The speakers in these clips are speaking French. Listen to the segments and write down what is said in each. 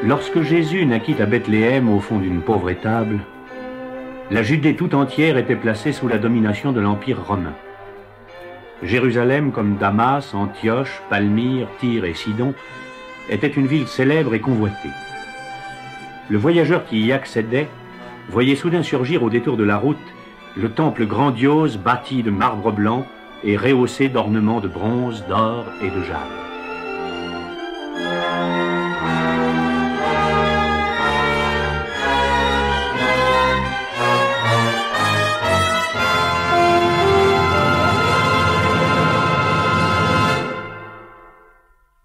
Lorsque Jésus naquit à Bethléem au fond d'une pauvre étable, la Judée tout entière était placée sous la domination de l'Empire romain. Jérusalem, comme Damas, Antioche, Palmyre, Tyr et Sidon, était une ville célèbre et convoitée. Le voyageur qui y accédait voyait soudain surgir au détour de la route le temple grandiose bâti de marbre blanc et rehaussé d'ornements de bronze, d'or et de jade.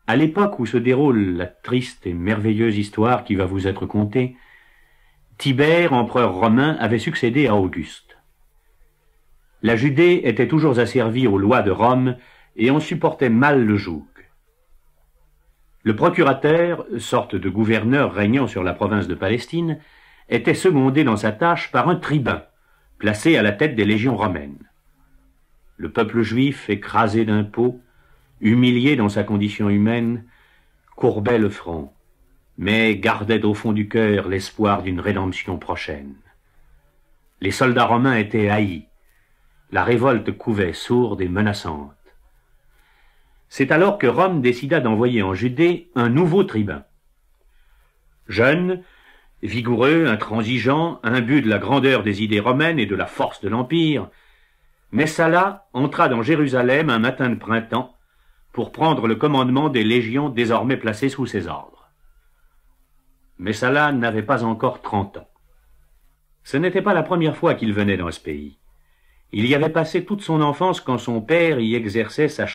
À l'époque où se déroule la triste et merveilleuse histoire qui va vous être contée, Tibère, empereur romain, avait succédé à Auguste. La Judée était toujours asservie aux lois de Rome et en supportait mal le joug. Le procurateur, sorte de gouverneur régnant sur la province de Palestine, était secondé dans sa tâche par un tribun, placé à la tête des légions romaines. Le peuple juif, écrasé d'impôts, humilié dans sa condition humaine, courbait le front, mais gardait au fond du cœur l'espoir d'une rédemption prochaine. Les soldats romains étaient haïs, la révolte couvait sourde et menaçante. C'est alors que Rome décida d'envoyer en Judée un nouveau tribun. Jeune, vigoureux, intransigeant, imbu de la grandeur des idées romaines et de la force de l'Empire, Messala entra dans Jérusalem un matin de printemps pour prendre le commandement des légions désormais placées sous ses ordres. Messala n'avait pas encore 30 ans. Ce n'était pas la première fois qu'il venait dans ce pays. Il y avait passé toute son enfance quand son père y exerçait sa